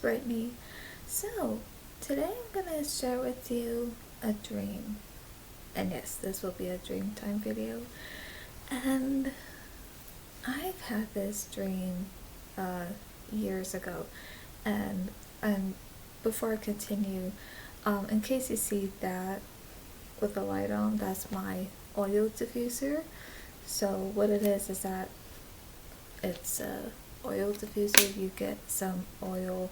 Brittany. So, today I'm going to share with you a dream. And yes, this will be a DreamTime video. And I've had this dream years ago. And before I continue, in case you see that with the light on, that's my oil diffuser. So what it is that it's a oil diffuser. You get some oil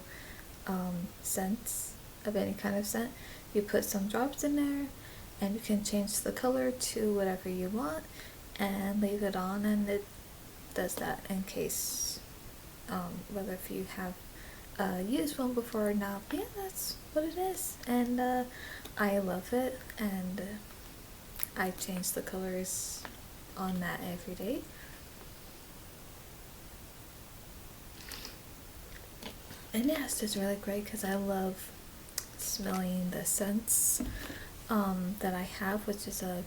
scents of any kind of scent. You put some drops in there and you can change the color to whatever you want and leave it on, and it does that in case whether if you have used one before or not. But yeah, that's what it is, and I love it, and I change the colors on that every day. And yeah, it's just really great because I love smelling the scents that I have, which is a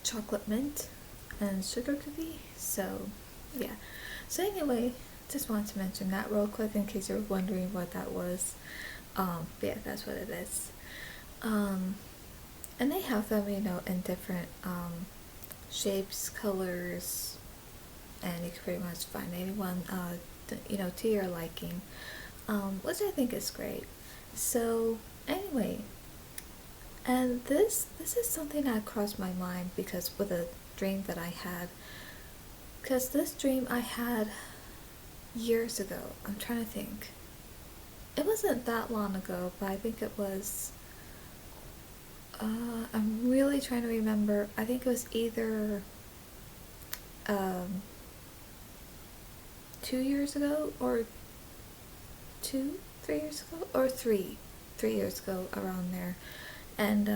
chocolate mint and sugar cookie. So yeah, so anyway, just wanted to mention that real quick in case you're wondering what that was. But yeah, that's what it is. And they have them, in different shapes, colors, and you can pretty much find anyone to your liking, which I think is great. So anyway, and this is something that crossed my mind because with a dream that I had, because this dream I had years ago. I'm trying to think. It wasn't that long ago, but I think it was, I'm really trying to remember. I think it was either 2 years ago, or 3 years ago, or 3 years ago, around there. And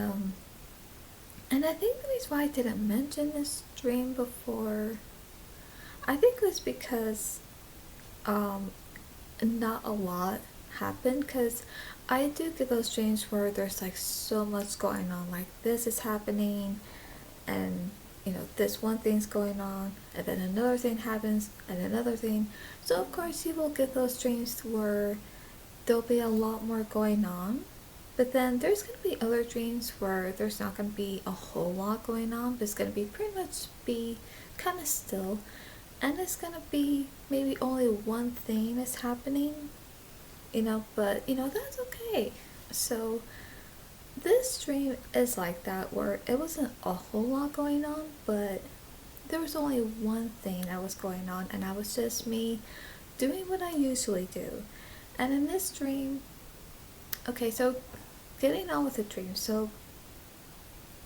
I think the reason why I didn't mention this dream before, I think it was because not a lot happened, because I do get those dreams where there's like so much going on, like this is happening, and this one thing's going on, and then another thing happens, and another thing. So of course you will get those dreams where there'll be a lot more going on, but then there's going to be other dreams where there's not going to be a whole lot going on, but it's going to be pretty much be kind of still, and it's going to be maybe only one thing is happening, but that's okay. So this dream is like that, where it wasn't a whole lot going on, but there was only one thing that was going on, and that was just me doing what I usually do. And in this dream, okay, so getting on with the dream. So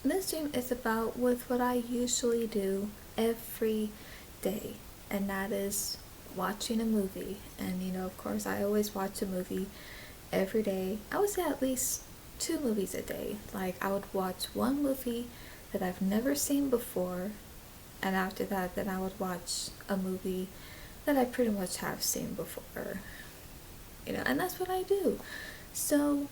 this dream is about with what I usually do every day, and that is watching a movie. And of course I always watch a movie every day. I would say at least 2 movies a day. Like I would watch one movie that I've never seen before, and after that then I would watch a movie that I pretty much have seen before, and that's what I do. So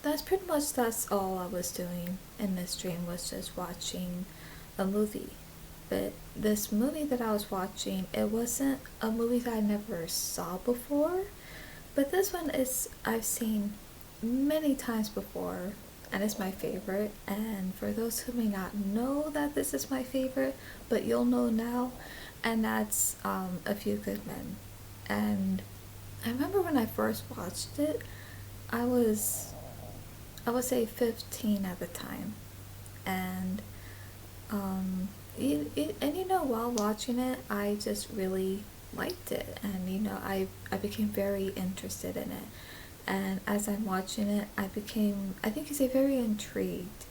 that's all I was doing in this dream, was just watching a movie. But this movie that I was watching, it wasn't a movie that I never saw before, but this one is I've seen many times before, and it's my favorite. And for those who may not know that this is my favorite, but you'll know now, and that's A Few Good Men. And I remember when I first watched it, I would say 15 at the time, and while watching it, I just really liked it, and I became very interested in it. And as I'm watching it, I think you say, very intrigued,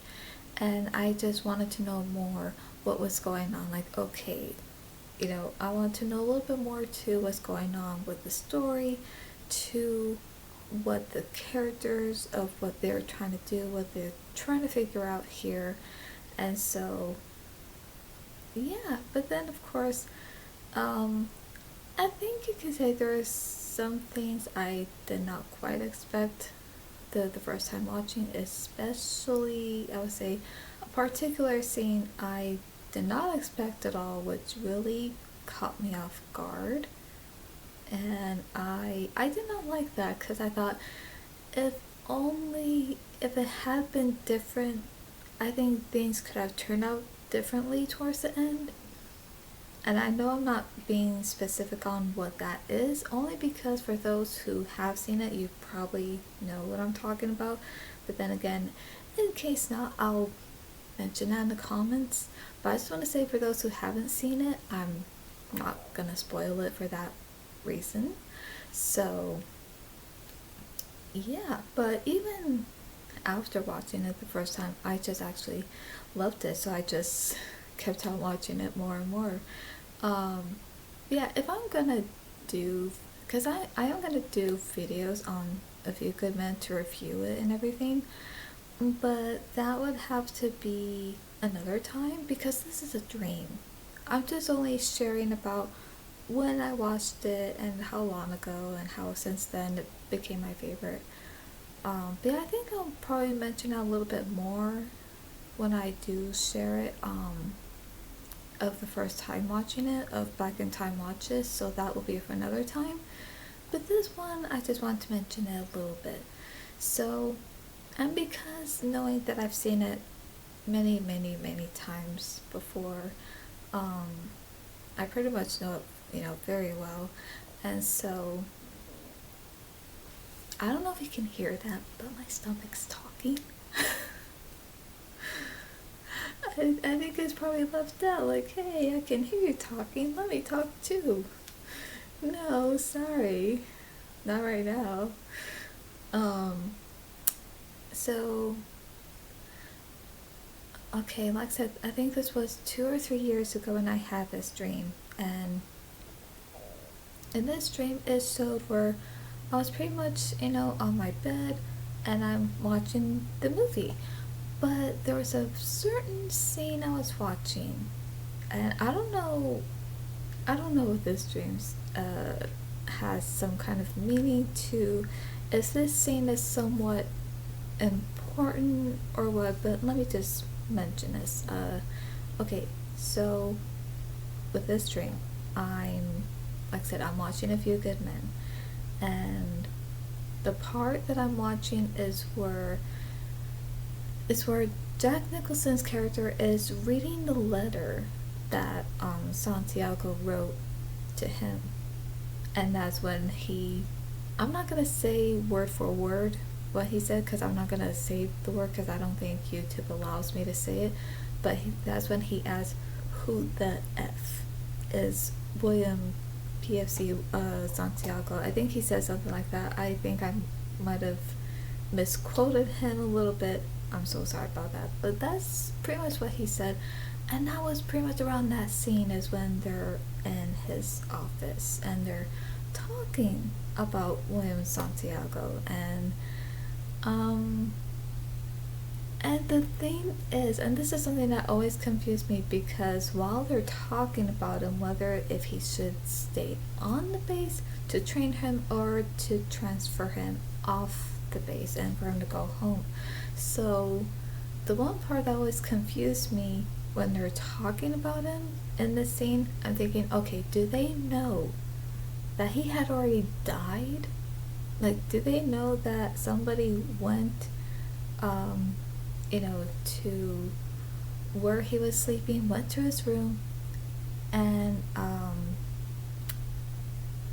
and I just wanted to know more what was going on. Like, okay, I want to know a little bit more to what's going on with the story, to what the characters of what they're trying to do, what they're trying to figure out here. And so yeah, but then of course I think you could say there's some things I did not quite expect the first time watching, especially I would say a particular scene I did not expect at all, which really caught me off guard. and I did not like that because I thought if it had been different, I think things could have turned out differently towards the end. And I know I'm not being specific on what that is, only because for those who have seen it, you probably know what I'm talking about. But then again, in case not, I'll mention that in the comments. But I just want to say for those who haven't seen it, I'm not gonna spoil it for that reason. So yeah, but even after watching it the first time, I just actually loved it. So I just kept on watching it more and more. Yeah, if I'm gonna do, because I am gonna do videos on A Few Good Men to review it and everything, but that would have to be another time because this is a dream. I'm just only sharing about when I watched it and how long ago and how since then it became my favorite. But yeah, I think I'll probably mention it a little bit more when I do share it. Of the first time watching it, of back in time watches, so that will be for another time. But this one, I just want to mention it a little bit. So, and because knowing that I've seen it many, many, many times before, I pretty much know it, very well. And so, I don't know if you can hear that, but my stomach's talking. I think it's probably left out, like, hey, I can hear you talking, let me talk too. No, sorry. Not right now. Um, so, okay, like I said, I think this was 2 or 3 years ago when I had this dream. And in this dream, it showed where I was pretty much, on my bed and I'm watching the movie. But there was a certain scene I was watching, and I don't know if this dream has some kind of meaning to, if this scene is somewhat important or what, but let me just mention this. Okay, so with this dream, like I said, I'm watching A Few Good Men, and the part that I'm watching is where Jack Nicholson's character is reading the letter that Santiago wrote to him. And that's when I'm not going to say word for word what he said, because I'm not going to say the word because I don't think YouTube allows me to say it. But that's when he asks who the F is William PFC Santiago. I think he said something like that. I think I might have misquoted him a little bit. I'm so sorry about that, but that's pretty much what he said. And that was pretty much around that scene is when they're in his office and they're talking about William Santiago. And the thing is, and this is something that always confused me, because while they're talking about him, whether if he should stay on the base to train him or to transfer him off the base and for him to go home. So the one part that always confused me when they're talking about him in this scene, I'm thinking, okay, do they know that he had already died? Like, do they know that somebody went, to where he was sleeping, went to his room, and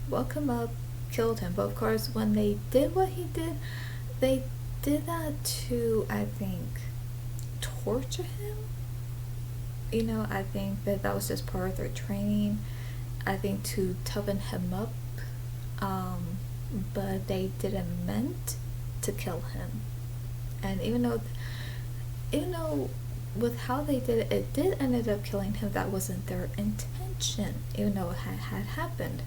woke him up, killed him? But of course, when they did what he did, they did that to, I think, torture him. I think that was just part of their training. I think to toughen him up. But they didn't meant to kill him. And even though with how they did it, it did ended up killing him. That wasn't their intention, even though it had happened.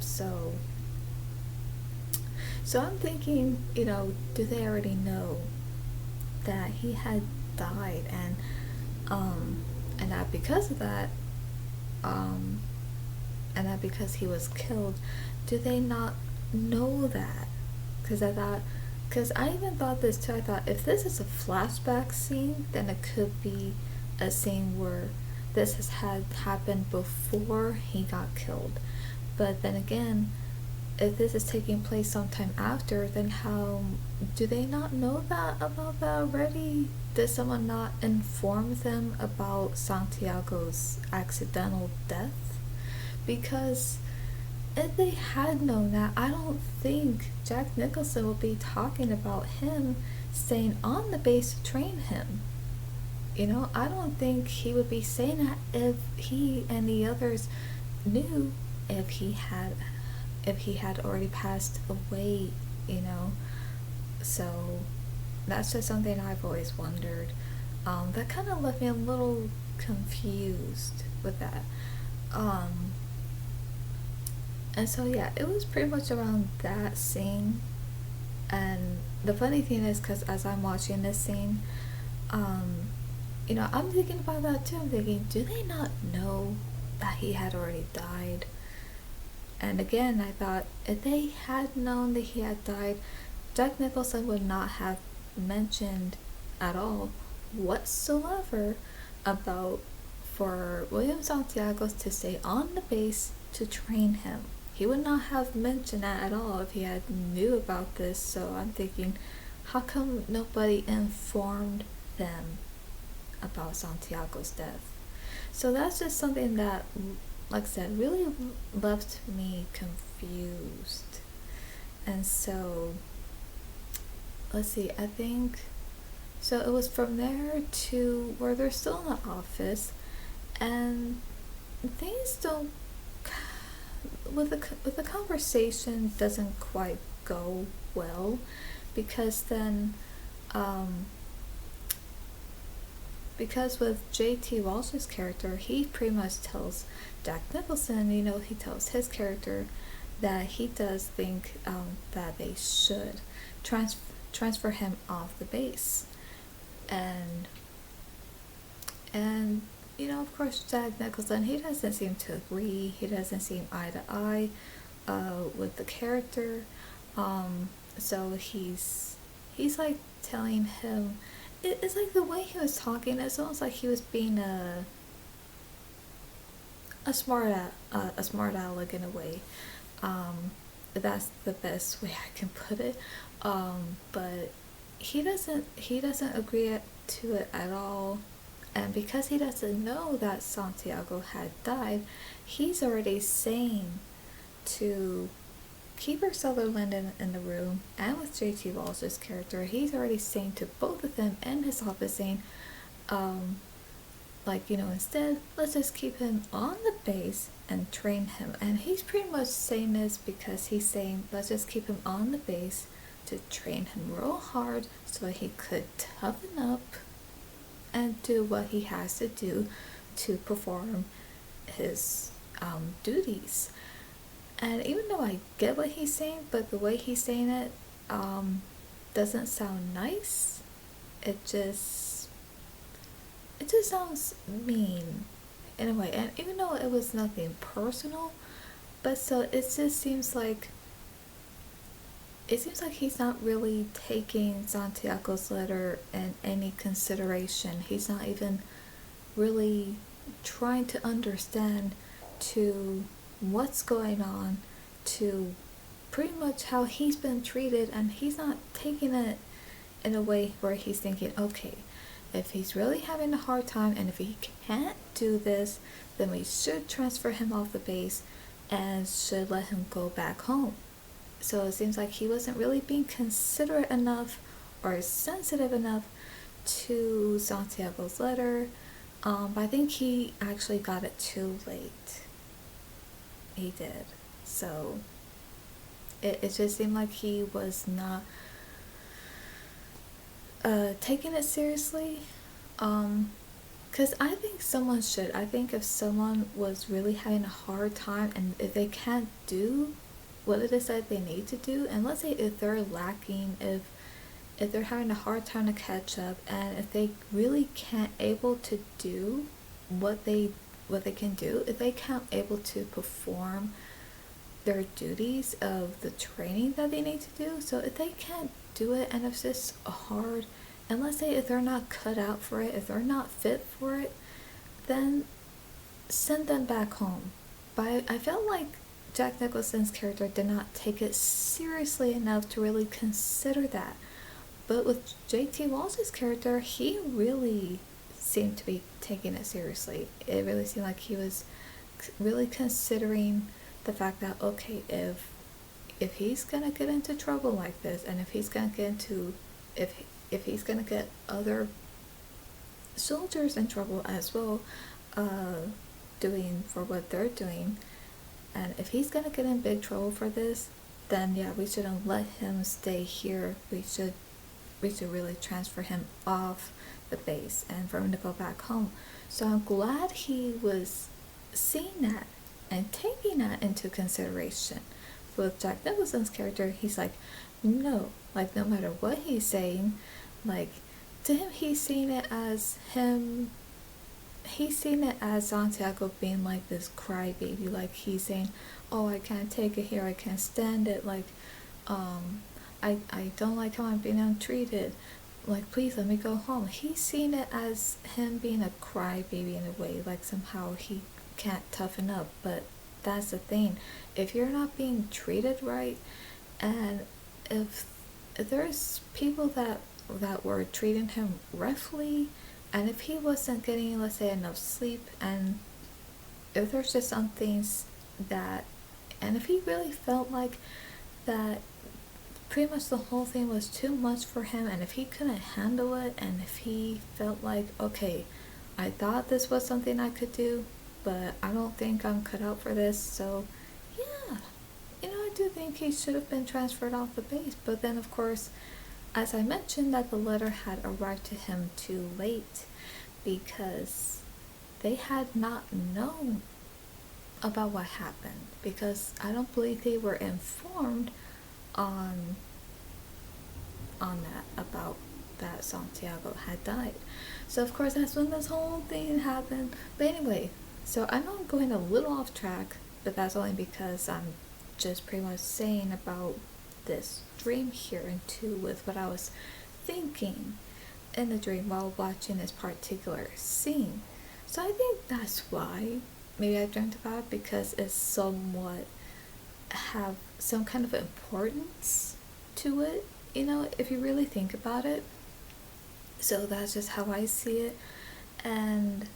So I'm thinking, do they already know that he had died, and that because of that, and that because he was killed, do they not know that? Because I even thought this too. I thought if this is a flashback scene, then it could be a scene where this has had happened before he got killed. But then again, if this is taking place sometime after, then how do they not know that about that already? Did someone not inform them about Santiago's accidental death? Because if they had known that, I don't think Jack Nicholson would be talking about him staying on the base to train him. You know, I don't think he would be saying that if he and the others knew if he had already passed away, you know. So that's just something I've always wondered. That kind of left me a little confused with that. And so yeah, it was pretty much around that scene. And the funny thing is, because as I'm watching this scene, you know, I'm thinking about that too. I'm thinking, do they not know that he had already died? And again, I thought if they had known that he had died, Jack Nicholson would not have mentioned at all whatsoever about for William Santiago to stay on the base to train him. He would not have mentioned that at all if he had knew about this. So I'm thinking, how come nobody informed them about Santiago's death? So that's just something that, like I said, really left me confused. And so, let's see, I think, so it was from there to where they're still in the office, and things don't, with the conversation doesn't quite go well, because then, because with J.T. Walsh's character, he pretty much tells Jack Nicholson, you know, he tells his character that he does think that they should transfer him off the base. And you know, of course, Jack Nicholson, he doesn't seem to agree. He doesn't seem eye to eye with the character. So he's like telling him, it's like the way he was talking, it's almost like he was being a smart aleck in a way. That's the best way I can put it. But he doesn't agree to it at all. And because he doesn't know that Santiago had died, he's already saying to Kiefer Sutherland in the room, and with J.T. Walsh's character, he's already saying to both of them in his office, saying, like, you know, instead, let's just keep him on the base and train him. And he's pretty much saying this because he's saying, let's just keep him on the base to train him real hard so that he could toughen up and do what he has to do to perform his duties. And even though I get what he's saying, but the way he's saying it doesn't sound nice. It just sounds mean in a way. And even though it was nothing personal, but still, it just seems like he's not really taking Santiago's letter in any consideration. He's not even really trying to understand to what's going on, to pretty much how he's been treated, and he's not taking it in a way where he's thinking, okay, if he's really having a hard time and if he can't do this, then we should transfer him off the base and should let him go back home. So it seems like he wasn't really being considerate enough or sensitive enough to Santiago's letter. But I think he actually got it too late. He did. So it just seemed like he was not taking it seriously. Because I think someone should. I think if someone was really having a hard time and if they can't do what it is that they need to do, and let's say if they're lacking, if they're having a hard time to catch up, and if they really can't able to do what they can do, if they can't able to perform their duties of the training that they need to do, so if they can't do it and it's just hard, and let's say if they're not cut out for it, if they're not fit for it, then send them back home. But I felt like Jack Nicholson's character did not take it seriously enough to really consider that. But with J.T. Walsh's character, he really seemed to be taking it seriously. It really seemed like he was really considering the fact that, okay, if he's gonna get into trouble like this, and if he's gonna get into if he's gonna get other soldiers in trouble as well, doing for what they're doing, and if he's gonna get in big trouble for this, then yeah, we shouldn't let him stay here. We should really transfer him off the base and for him to go back home. So I'm glad he was seeing that and taking that into consideration. With Jack Nicholson's character, he's like, no, like no matter what he's saying, like to him, he's seeing it as Santiago being like this crybaby. Like he's saying, oh, I can't take it here, I can't stand it, like I don't like how I'm being untreated, like please let me go home. He's seeing it as him being a crybaby in a way, like somehow he can't toughen up. But that's the thing, if you're not being treated right, and if there's people that were treating him roughly, and if he wasn't getting, let's say, enough sleep, and if there's just some things that, and if he really felt like that pretty much the whole thing was too much for him, and if he couldn't handle it, and if he felt like, okay, I thought this was something I could do, but I don't think I'm cut out for this, so yeah, I do think he should have been transferred off the base. But then of course, as I mentioned, that the letter had arrived to him too late, because they had not known about what happened, because I don't believe they were informed on that, about that Santiago had died. So of course that's when this whole thing happened. But anyway, so I know I'm going a little off track, but that's only because I'm just pretty much saying about this dream here, and too with what I was thinking in the dream while watching this particular scene. So I think that's why maybe I dreamt about it, because it's somewhat have some kind of importance to it, if you really think about it. So that's just how I see it. And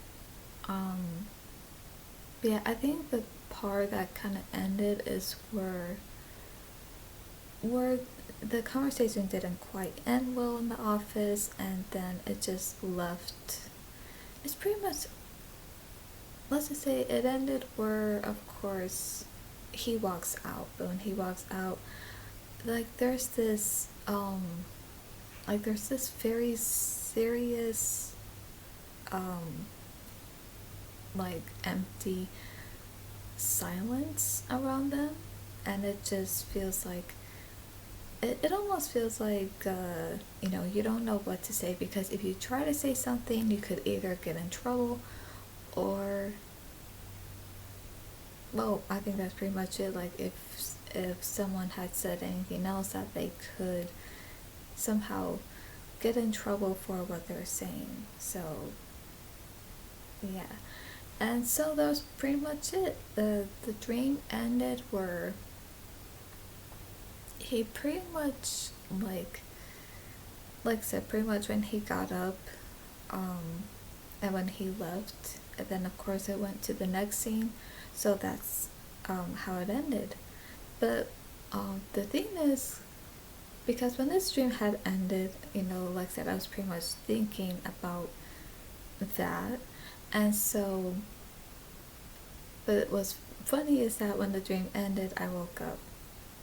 yeah, I think the part that kind of ended is where the conversation didn't quite end well in the office, and then it just left. It's pretty much, let's just say it ended where, of course, he walks out. But when he walks out, like there's this very serious like empty silence around them, and it just feels like it almost feels like you don't know what to say, because if you try to say something, you could either get in trouble, or, well, I think that's pretty much it. Like if someone had said anything else, that they could somehow get in trouble for what they're saying. So yeah, and so that was pretty much it. The dream ended where he pretty much, like I said, pretty much when he got up, and when he left, and then of course it went to the next scene. So that's how it ended. But the thing is, because when this dream had ended, like I said, I was pretty much thinking about that. And so, but what's funny is that when the dream ended, I woke up.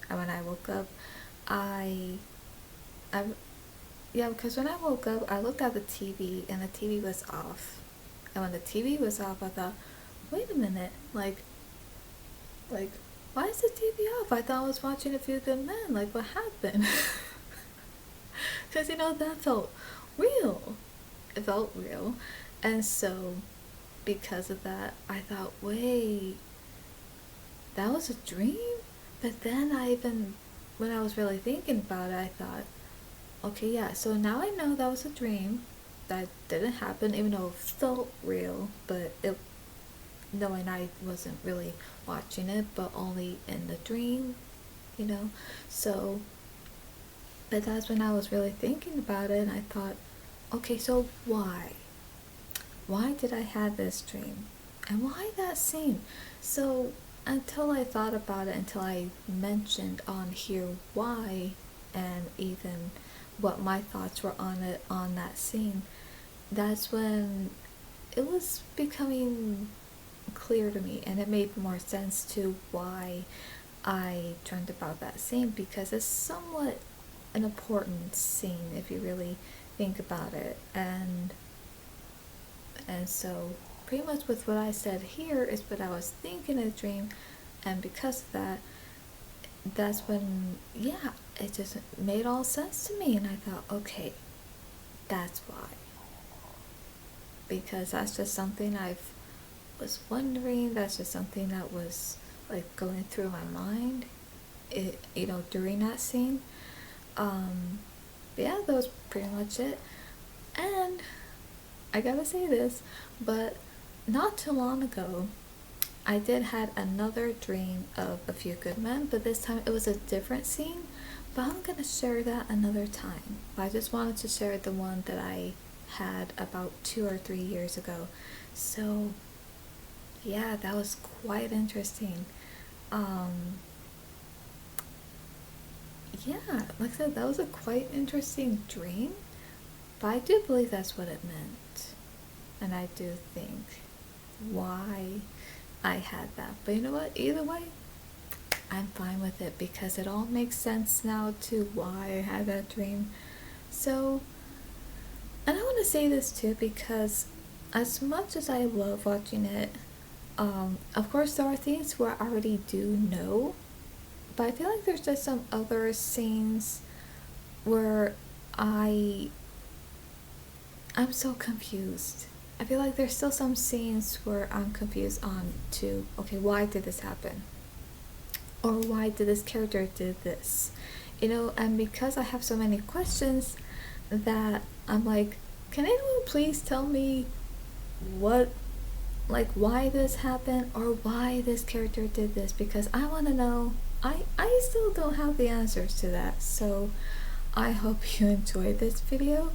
And when I woke up, because when I woke up, I looked at the TV, and the TV was off. And when the TV was off, I thought, wait a minute, like, why is the TV off? I thought I was watching A Few Good Men. Like, what happened? Because, that felt real. It felt real. And so, because of that, I thought, wait, that was a dream? But then when I was really thinking about it, I thought, okay, yeah, so now I know that was a dream. That didn't happen, even though it felt real, but knowing I wasn't really watching it, but only in the dream, you know. So, but that's when I was really thinking about it, and I thought, okay, so why? Why did I have this dream? And why that scene? So, until I thought about it, until I mentioned on here why, and even what my thoughts were on it, on that scene, that's when it was becoming clear to me, and it made more sense to why I dreamt about that scene, because it's somewhat an important scene if you really think about it. And so pretty much with what I said here is what I was thinking in a dream, and because of that, that's when, yeah, it just made all sense to me, and I thought, okay, that's why. Because that's just something I've was wondering, that's just something that was like going through my mind, during that scene. Yeah, that was pretty much it. And I gotta say this, but not too long ago, I did had another dream of A Few Good Men, but this time it was a different scene. But I'm gonna share that another time. But I just wanted to share the one that I had about 2 or 3 years ago. So yeah, that was quite interesting. Yeah, like I said, that was a quite interesting dream, but I do believe that's what it meant. And I do think why I had that. But you know what? Either way, I'm fine with it because it all makes sense now to why I had that dream. So, and I want to say this too, because as much as I love watching it, of course there are things where I already do know, but I feel like there's just some other scenes where I'm so confused. I feel like there's still some scenes where I'm confused on to, okay, why did this happen? Or why did this character do this? And because I have so many questions that I'm like, can anyone please tell me why this happened, or why this character did this? Because I want to know. I still don't have the answers to that. So I hope you enjoyed this video.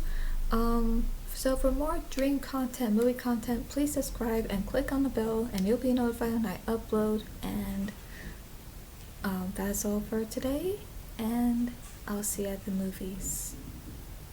So for more dream content, movie content, please subscribe and click on the bell, and you'll be notified when I upload. And that's all for today, and I'll see you at the movies.